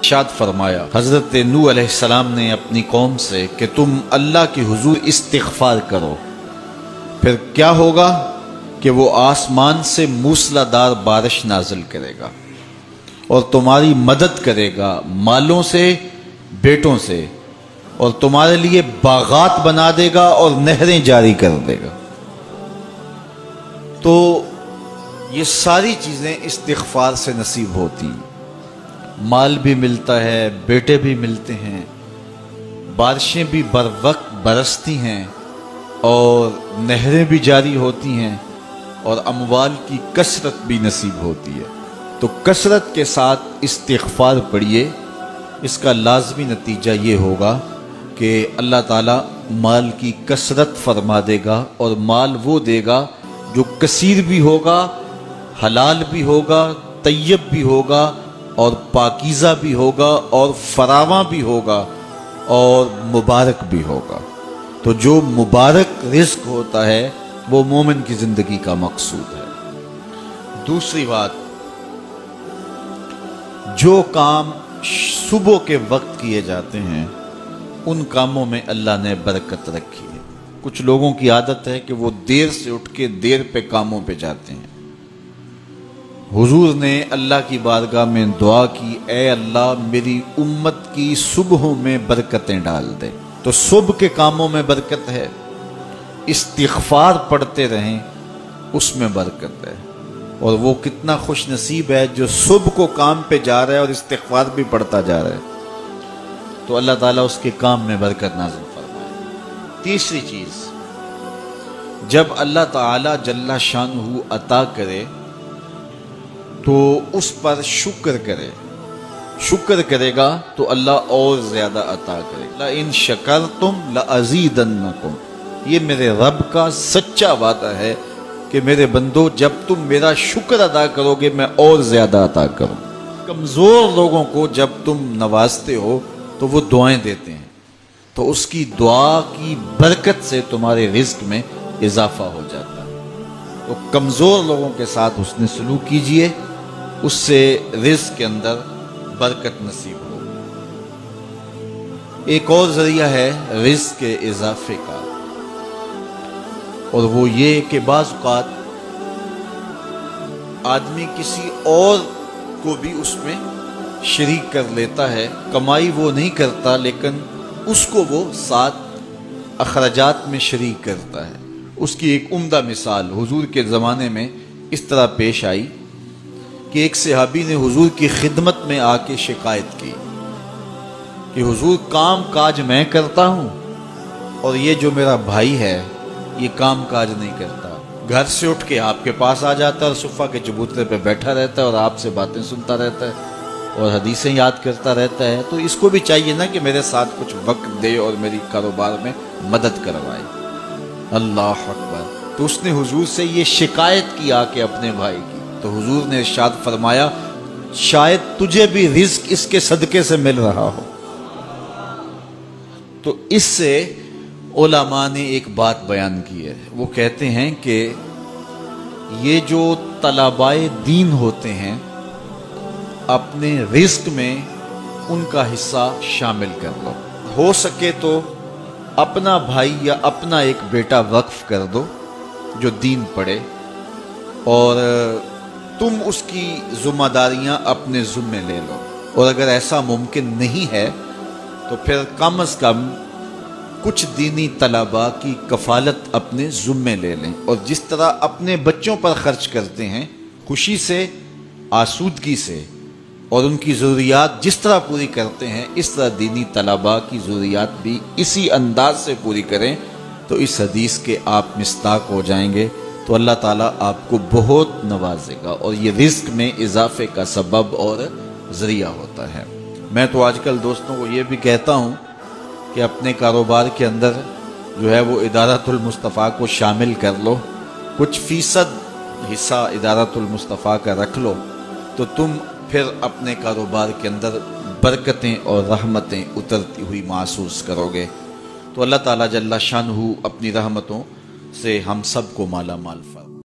ارشاد فرمایا حضرت نوح علیہ السلام نے اپنی قوم سے کہ تم اللہ کی حضور استغفار کرو، پھر کیا ہوگا کہ وہ آسمان سے موسلا دار بارش نازل کرے گا اور تمہاری مدد کرے گا مالوں سے، بیٹوں سے، اور تمہارے لیے باغات بنا دے گا اور نہریں جاری کر دے گا۔ تو یہ ساری چیزیں استغفار سے نصیب ہوتی، مال بھی ملتا ہے، بیٹے بھی ملتے ہیں، بارشیں بھی بر وقت برستی ہیں اور نہریں بھی جاری ہوتی ہیں اور اموال کی کثرت بھی نصیب ہوتی ہے۔ تو کثرت کے ساتھ استغفار پڑھیے، اس کا لازمی نتیجہ یہ ہوگا کہ اللہ تعالیٰ مال کی کثرت فرما دے گا، اور مال وہ دے گا جو کثیر بھی ہوگا، حلال بھی ہوگا، طیب بھی ہوگا، اور پاکیزہ بھی ہوگا، اور فراواں بھی ہوگا، اور مبارک بھی ہوگا۔ تو جو مبارک رزق ہوتا ہے وہ مومن کی زندگی کا مقصود ہے۔ دوسری بات، جو کام صبح کے وقت کیے جاتے ہیں ان کاموں میں اللہ نے برکت رکھی ہے۔ کچھ لوگوں کی عادت ہے کہ وہ دیر سے اٹھ کے دیر پہ کاموں پہ جاتے ہیں۔ حضور نے اللہ کی بارگاہ میں دعا کی، اے اللہ میری امت کی صبحوں میں برکتیں ڈال دے۔ تو صبح کے کاموں میں برکت ہے، استغفار پڑھتے رہیں اس میں برکت ہے، اور وہ کتنا خوش نصیب ہے جو صبح کو کام پہ جا رہا ہے اور استغفار بھی پڑھتا جا رہا ہے، تو اللہ تعالیٰ اس کے کام میں برکت نازل فرمائے۔ تیسری چیز، جب اللہ تعالیٰ جل شانہ عطا کرے تو اس پر شکر کرے، شکر کرے گا تو اللہ اور زیادہ عطا کرے گا۔ لَإِن شَكَرْتُمْ لَأَزِيدَنَّكُمْ، یہ میرے رب کا سچا وعدہ ہے کہ میرے بندو جب تم میرا شکر ادا کرو گے میں اور زیادہ عطا کروں۔ کمزور لوگوں کو جب تم نوازتے ہو تو وہ دعائیں دیتے ہیں، تو اس کی دعا کی برکت سے تمہارے رزق میں اضافہ ہو جاتا ہے۔ تو کمزور لوگوں کے ساتھ حسن سلوک کیجئے، اس سے رزق کے اندر برکت نصیب ہو۔ ایک اور ذریعہ ہے رزق کے اضافے کا، اور وہ یہ کہ بعض اوقات آدمی کسی اور کو بھی اس میں شریک کر لیتا ہے، کمائی وہ نہیں کرتا لیکن اس کو وہ ساتھ اخراجات میں شریک کرتا ہے۔ اس کی ایک عمدہ مثال حضور کے زمانے میں اس طرح پیش آئی کہ ایک صحابی نے حضور کی خدمت میں آ کے شکایت کی کہ حضور کام کاج میں کرتا ہوں اور یہ جو میرا بھائی ہے یہ کام کاج نہیں کرتا، گھر سے اٹھ کے آپ کے پاس آ جاتا ہے اور صفحہ کے چبوترے پہ بیٹھا رہتا ہے اور آپ سے باتیں سنتا رہتا ہے اور حدیثیں یاد کرتا رہتا ہے، تو اس کو بھی چاہیے نا کہ میرے ساتھ کچھ وقت دے اور میری کاروبار میں مدد کروائے۔ اللہ اکبر! تو اس نے حضور سے یہ شکایت کی آ کے اپنے بھائی کی، تو حضور نے ارشاد فرمایا شاید تجھے بھی رزق اس کے صدقے سے مل رہا ہو۔ تو اس سے علماء نے ایک بات بیان کی ہے، وہ کہتے ہیں کہ یہ جو طلبائے دین ہوتے ہیں اپنے رزق میں ان کا حصہ شامل کر لو، ہو سکے تو اپنا بھائی یا اپنا ایک بیٹا وقف کر دو جو دین پڑھے، اور تم اس کی ذمہ داریاں اپنے ذمے لے لو، اور اگر ایسا ممکن نہیں ہے تو پھر کم از کم کچھ دینی طلباء کی کفالت اپنے ذمے لے لیں، اور جس طرح اپنے بچوں پر خرچ کرتے ہیں خوشی سے، آسودگی سے، اور ان کی ضروریات جس طرح پوری کرتے ہیں اس طرح دینی طلباء کی ضروریات بھی اسی انداز سے پوری کریں، تو اس حدیث کے آپ مصداق ہو جائیں گے، تو اللہ تعالیٰ آپ کو بہت نوازے گا، اور یہ رزق میں اضافے کا سبب اور ذریعہ ہوتا ہے۔ میں تو آج کل دوستوں کو یہ بھی کہتا ہوں کہ اپنے کاروبار کے اندر جو ہے وہ ادارۃ المصطفیٰ کو شامل کر لو، کچھ فیصد حصہ ادارۃ المصطفیٰ کا رکھ لو، تو تم پھر اپنے کاروبار کے اندر برکتیں اور رحمتیں اترتی ہوئی محسوس کرو گے۔ تو اللہ تعالیٰ جل شانہ اپنی رحمتوں سے ہم سب کو مالا مال فرمائے۔